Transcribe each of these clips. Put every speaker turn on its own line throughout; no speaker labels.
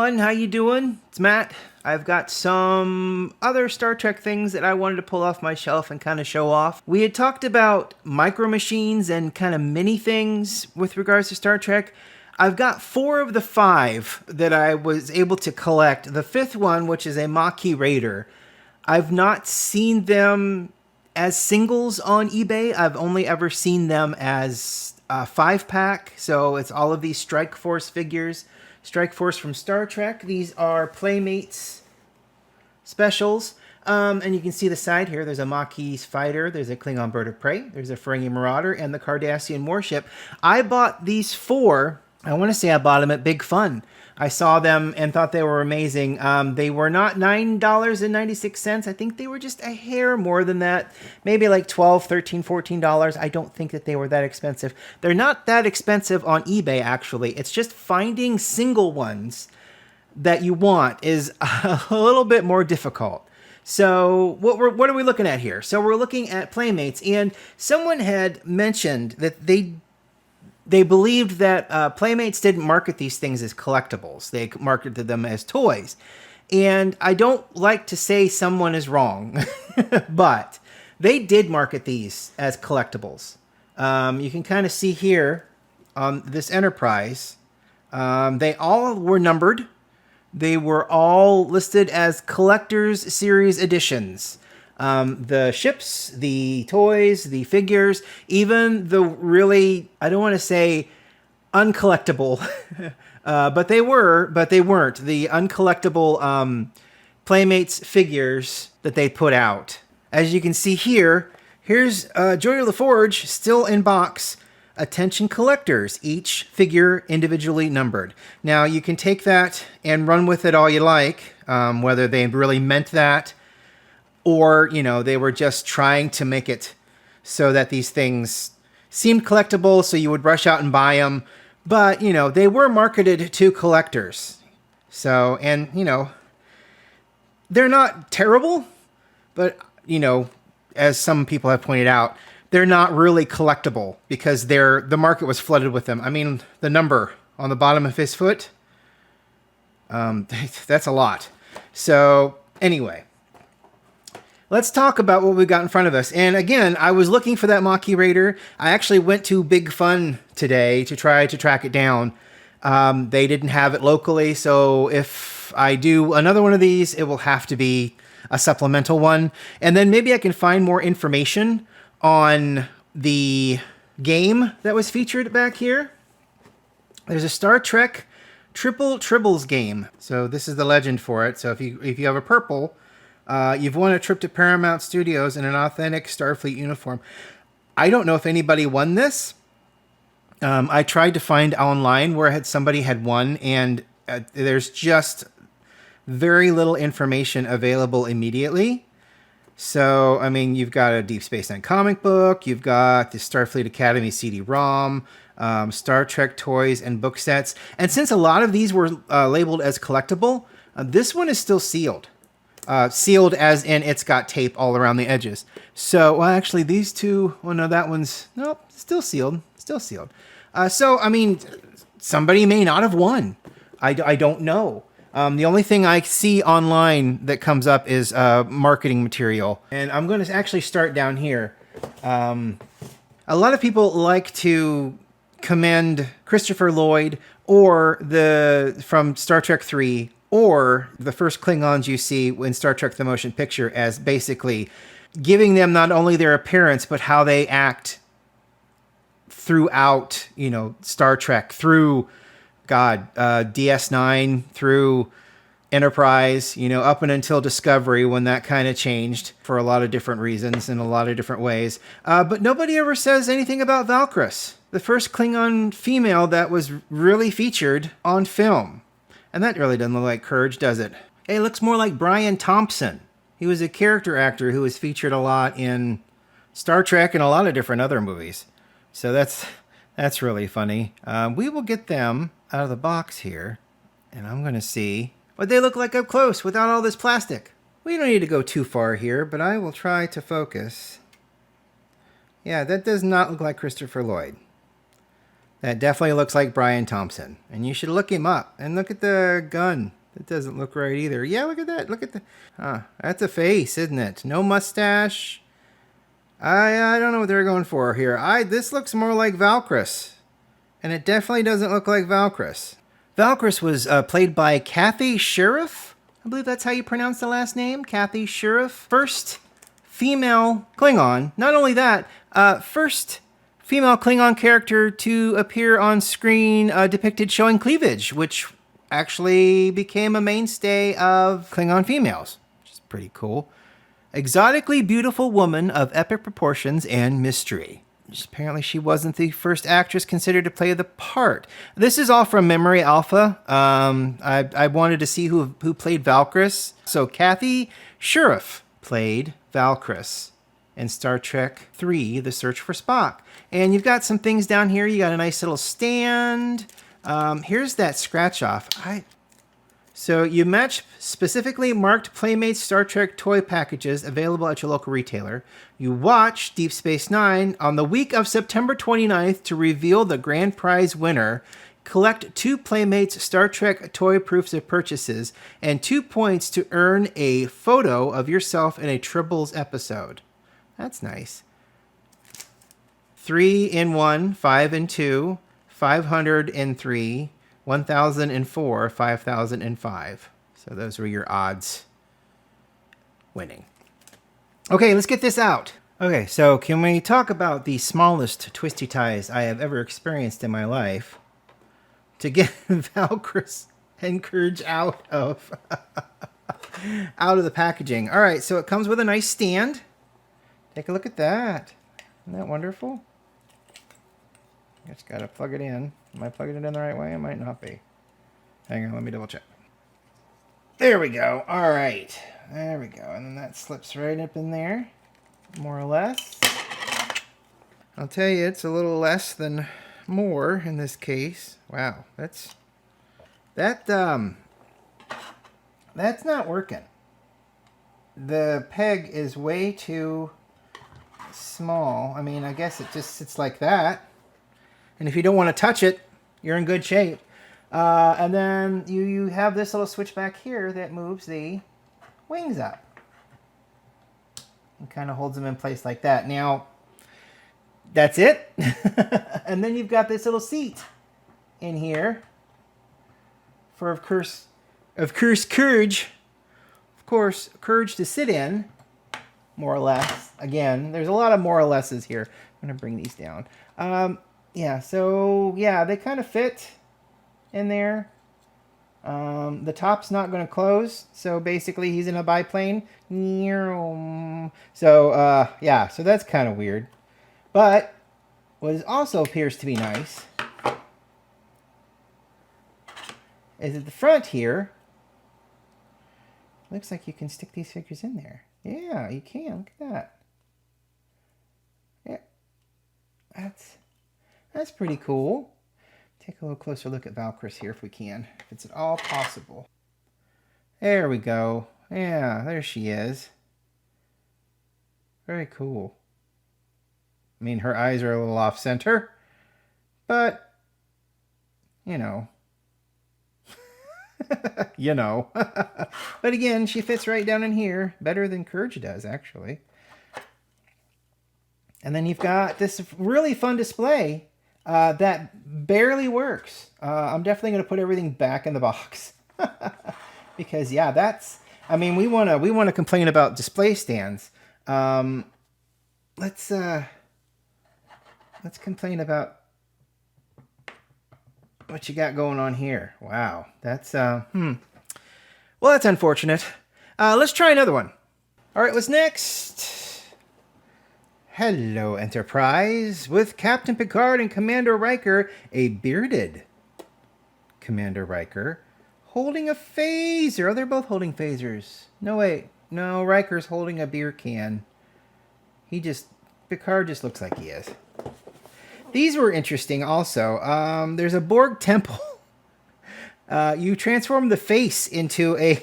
everyone, how you doing? It's Matt. I've got some other Star Trek things that I wanted to pull off my shelf and kind of show off. We had talked about micro machines and kind of mini things with regards to Star Trek. I've got 4 of the 5 that I was able to collect. The 5th one, which is a Maquis Raider, I've not seen them as singles on eBay. I've only ever seen them as a 5-pack. So it's all of these Strike Force figures. Strike Force from Star Trek. These are Playmates specials. And you can see the side here. There's a Maquis fighter. There's a Klingon bird of prey. There's a Ferengi Marauder and the Cardassian warship. I bought these 4. I want to say I bought them at Big Fun. I saw them and thought they were amazing. They were not $9.96. I think they were just a hair more than that. Maybe like $12, $13, $14. I don't think that they were that expensive. They're not that expensive on eBay, actually. It's just finding single ones that you want is a little bit more difficult. So what are we looking at here? So we're looking at Playmates, and someone had mentioned that they believed that Playmates didn't market these things as collectibles. They marketed them as toys. And I don't like to say someone is wrong, but they did market these as collectibles. You can kind of see here on this Enterprise, they all were numbered. They were all listed as Collector's Series editions. The ships, the toys, the figures, even the really, I don't want to say uncollectible, but they weren't. The uncollectible Playmates figures that they put out. As you can see here, here's Joy of the Forge still in box. Attention collectors, each figure individually numbered. Now you can take that and run with it all you like, whether they really meant that, or, you know, they were just trying to make it so that these things seemed collectible, so you would rush out and buy them. But, you know, they were marketed to collectors. So, and, you know, they're not terrible, but, you know, as some people have pointed out, they're not really collectible because the market was flooded with them. I mean, the number on the bottom of his foot, that's a lot. So, anyway. Let's talk about what we've got in front of us. And again, I was looking for that Maquis Raider. I actually went to Big Fun today to try to track it down. They didn't have it locally, so if I do another one of these, it will have to be a supplemental one. And then maybe I can find more information on the game that was featured back here. There's a Star Trek Triple Tribbles game. So this is the legend for it. So if you have a purple, you've won a trip to Paramount Studios in an authentic Starfleet uniform. I don't know if anybody won this. I tried to find online where somebody had won, and there's just very little information available immediately. So, I mean, you've got a Deep Space Nine comic book, you've got the Starfleet Academy CD-ROM, Star Trek toys and book sets. And since a lot of these were labeled as collectible, this one is still sealed. Sealed as in it's got tape all around the edges. So, well, actually, these two, oh no, that one's, nope, still sealed. Still sealed. So, I mean, somebody may not have won. I don't know. The only thing I see online that comes up is marketing material. And I'm going to actually start down here. A lot of people like to commend Christopher Lloyd or from Star Trek 3 or the first Klingons you see in Star Trek the Motion Picture as basically giving them not only their appearance, but how they act throughout, you know, Star Trek, through, DS9, through Enterprise, you know, up and until Discovery, when that kind of changed for a lot of different reasons in a lot of different ways. But nobody ever says anything about Valkyris, the first Klingon female that was really featured on film. And that really doesn't look like Courage, does it? Hey, it looks more like Brian Thompson. He was a character actor who was featured a lot in Star Trek and a lot of different other movies. So that's really funny. We will get them out of the box here, and I'm going to see what they look like up close without all this plastic. We don't need to go too far here, but I will try to focus. Yeah, that does not look like Christopher Lloyd. That definitely looks like Brian Thompson. And you should look him up. And look at the gun. That doesn't look right either. Yeah, look at that. Look at the... that's a face, isn't it? No mustache. I don't know what they're going for here. This looks more like Valkyris. And it definitely doesn't look like Valkyris. Valkyris was played by Kathy Sheriff. I believe that's how you pronounce the last name. Kathy Sheriff. First female Klingon. Not only that, first female Klingon character to appear on screen depicted showing cleavage, which actually became a mainstay of Klingon females, which is pretty cool. Exotically beautiful woman of epic proportions and mystery. Apparently she wasn't the first actress considered to play the part. This is all from Memory Alpha. I wanted to see who played Valkyris. So Kathy Sheriff played Valkyris in Star Trek III, The Search for Spock. And you've got some things down here. You got a nice little stand. Here's that scratch off. So you match specifically marked Playmates Star Trek toy packages available at your local retailer. You watch Deep Space Nine on the week of September 29th to reveal the grand prize winner. Collect 2 Playmates Star Trek toy proofs of purchases and 2 points to earn a photo of yourself in a Tribbles episode. That's nice. 3 in 1, 5 in 2, 503, 1,004, 5,005. So those were your odds winning. Okay, let's get this out. Okay, so can we talk about the smallest twisty ties I have ever experienced in my life to get Valkyris and Courage out of the packaging? All right, so it comes with a nice stand. Take a look at that. Isn't that wonderful? Just gotta plug it in. Am I plugging it in the right way? It might not be. Hang on, let me double check. There we go. All right. There we go. And then that slips right up in there, more or less. I'll tell you, it's a little less than more in this case. Wow, that's not working. The peg is way too small. I mean, I guess it just sits like that. And if you don't want to touch it, you're in good shape. And then you have this little switch back here that moves the wings up. And kind of holds them in place like that. Now, that's it. And then you've got this little seat in here for, of course, Courage. Of course, Courage to sit in, more or less. Again, there's a lot of more or lesses here. I'm going to bring these down. Yeah, so, yeah, they kind of fit in there. The top's not going to close, so basically he's in a biplane. So, yeah, so that's kind of weird. But what also appears to be nice is at the front here, looks like you can stick these figures in there. Yeah, you can. Look at that. Yeah, that's pretty cool. Take a little closer look at Valkyris here if we can, if it's at all possible. There we go. Yeah, there she is. Very cool. I mean, her eyes are a little off center, but, you know. You know. But again, she fits right down in here. Better than Courage does, actually. And then you've got this really fun display that barely works. I'm definitely going to put everything back in the box. Because, yeah, that's... I mean, we want to complain about display stands. Let's complain about what you got going on here. Wow, that's well, that's unfortunate. Let's try another one. All right, what's next? Hello, Enterprise, with Captain Picard and Commander Riker, a bearded Commander Riker, holding a phaser. Oh, they're both holding phasers. No, wait. No, Riker's holding a beer can. Picard just looks like he is. These were interesting also. There's a Borg temple. You transform the face into a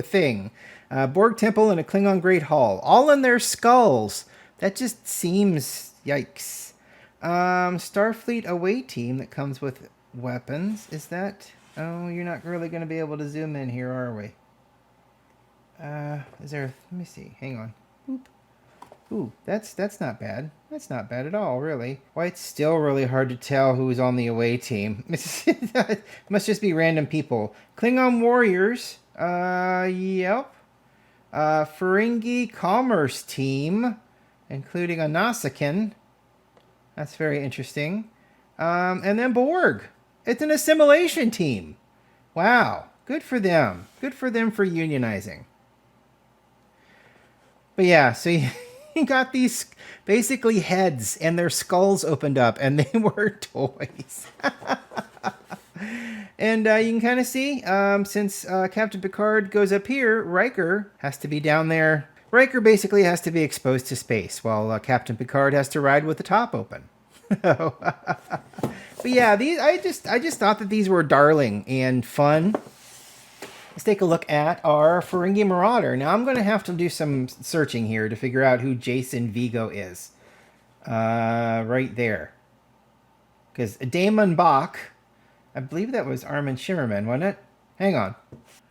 thing. Borg temple and a Klingon Great Hall. All in their skulls. That just seems... Yikes. Starfleet away team that comes with weapons. Is that... Oh, you're not really going to be able to zoom in here, are we? Is there... Let me see. Hang on. Boop. Ooh, that's not bad. That's not bad at all, really. Why, it's still really hard to tell who's on the away team. It must just be random people. Klingon warriors. Yep. Ferengi commerce team, including a Nausicaan. That's very interesting. And then Borg. It's an assimilation team. Wow. Good for them. Good for them for unionizing. But yeah, so you got these basically heads and their skulls opened up and they were toys. And you can kind of see, since Captain Picard goes up here, Riker has to be down there. Riker basically has to be exposed to space, while Captain Picard has to ride with the top open. But yeah, these I just thought that these were darling and fun. Let's take a look at our Ferengi Marauder. Now I'm going to have to do some searching here to figure out who Jason Vigo is. Right there. Because Damon Bach, I believe that was Armin Shimmerman, wasn't it? Hang on.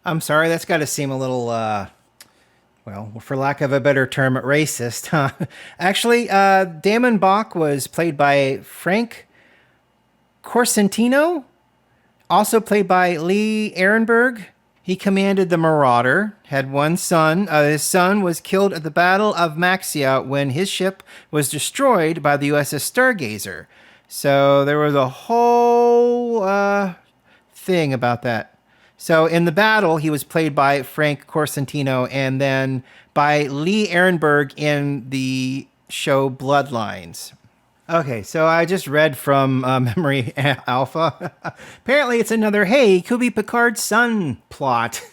I'm sorry, that's got to seem a little, well, for lack of a better term, racist, huh? Actually, Damon Bach was played by Frank Corsentino, also played by Lee Ehrenberg. He commanded the Marauder, had one son. His son was killed at the Battle of Maxia when his ship was destroyed by the USS Stargazer. So there was a whole thing about that. So in the battle, he was played by Frank Corsentino and then by Lee Ehrenberg in the show Bloodlines. Okay, so I just read from Memory Alpha. Apparently it's another, hey, could be Picard's son plot.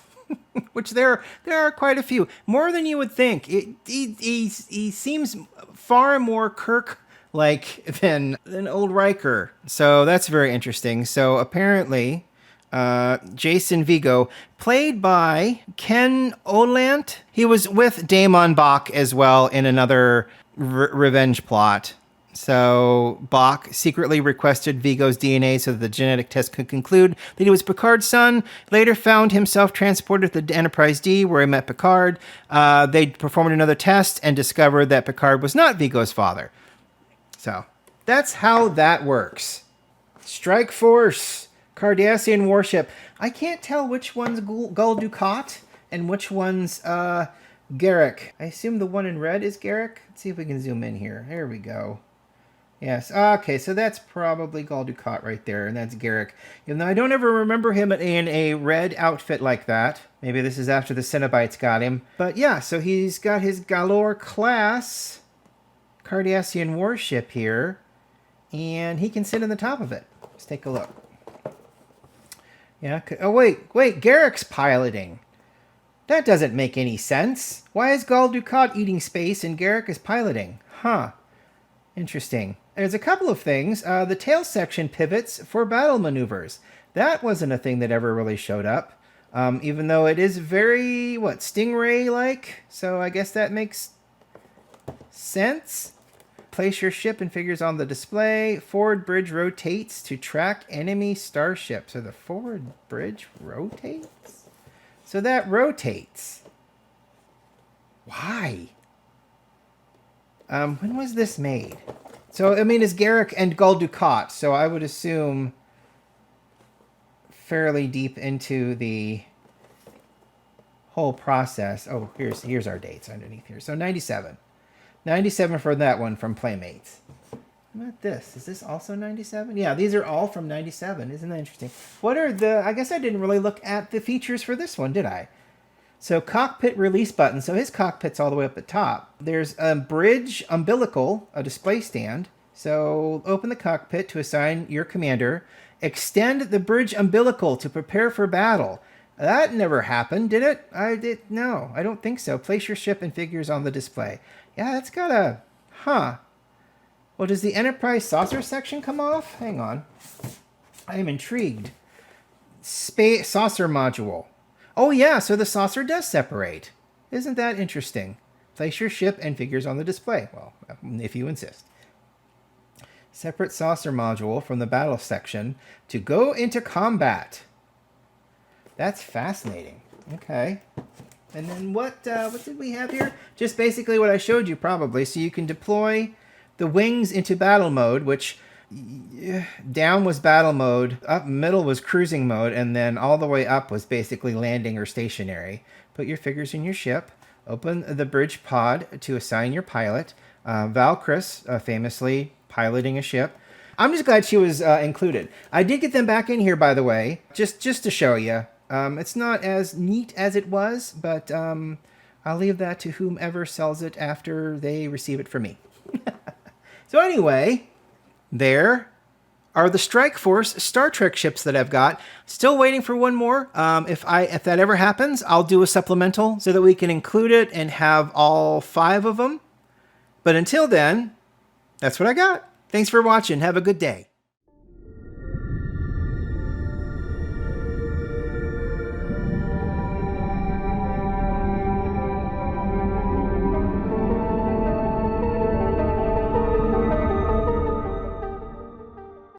Which there are quite a few. More than you would think. He seems far more Kirk-like than old Riker. So that's very interesting. So apparently, Jason Vigo, played by Ken Olant. He was with Damon Bach as well in another revenge plot. So Bach secretly requested Vigo's DNA so that the genetic test could conclude that he was Picard's son. Later found himself transported to the Enterprise D, where he met Picard. They performed another test and discovered that Picard was not Vigo's father. So that's how that works. Strike Force, Cardassian warship. I can't tell which one's Gul Dukat and which one's Garrick. I assume the one in red is Garrick. Let's see if we can zoom in here. There we go. Yes, okay, so that's probably Gul Dukat right there, and that's Garrick. Even though I don't ever remember him in a red outfit like that. Maybe this is after the Cenobites got him. But yeah, so he's got his Galore class Cardassian warship here, and he can sit on the top of it. Let's take a look. Yeah, oh wait, Garrick's piloting. That doesn't make any sense. Why is Gul Dukat eating space and Garrick is piloting? Huh. Interesting. There's a couple of things. The tail section pivots for battle maneuvers. That wasn't a thing that ever really showed up. Even though it is very, Stingray-like. So I guess that makes sense. Place your ship and figures on the display. Forward bridge rotates to track enemy starships. So the forward bridge rotates? So that rotates. Why? When was this made? So, I mean, it's Garrick and Gul Dukat, so I would assume fairly deep into the whole process. Oh, here's our dates underneath here. So 97. 97 for that one from Playmates. How about this? Is this also 97? Yeah, these are all from 97. Isn't that interesting? What are I guess I didn't really look at the features for this one, did I? So cockpit release button. So his cockpit's all the way up at top. There's a bridge umbilical, a display stand. So open the cockpit to assign your commander. Extend the bridge umbilical to prepare for battle. That never happened, did it? No, I don't think so. Place your ship and figures on the display. Yeah, that's got a... Huh. Well, does the Enterprise saucer section come off? Hang on. I am intrigued. Saucer module. Oh yeah, so the saucer does separate. Isn't that interesting? Place your ship and figures on the display. Well, if you insist. Separate saucer module from the battle section to go into combat. That's fascinating. Okay. And then what did we have here? Just basically what I showed you probably. So you can deploy the wings into battle mode, which down was battle mode, up middle was cruising mode, and then all the way up was basically landing or stationary. Put your figures in your ship. Open the bridge pod to assign your pilot. Val Chris, famously piloting a ship. I'm just glad she was included. I did get them back in here, by the way, just to show you. It's not as neat as it was, but I'll leave that to whomever sells it after they receive it from me. So anyway, there are the Strike Force Star Trek ships that I've got. Still waiting for one more. If that ever happens, I'll do a supplemental so that we can include it and have all 5 of them. But until then, that's what I got. Thanks for watching. Have a good day.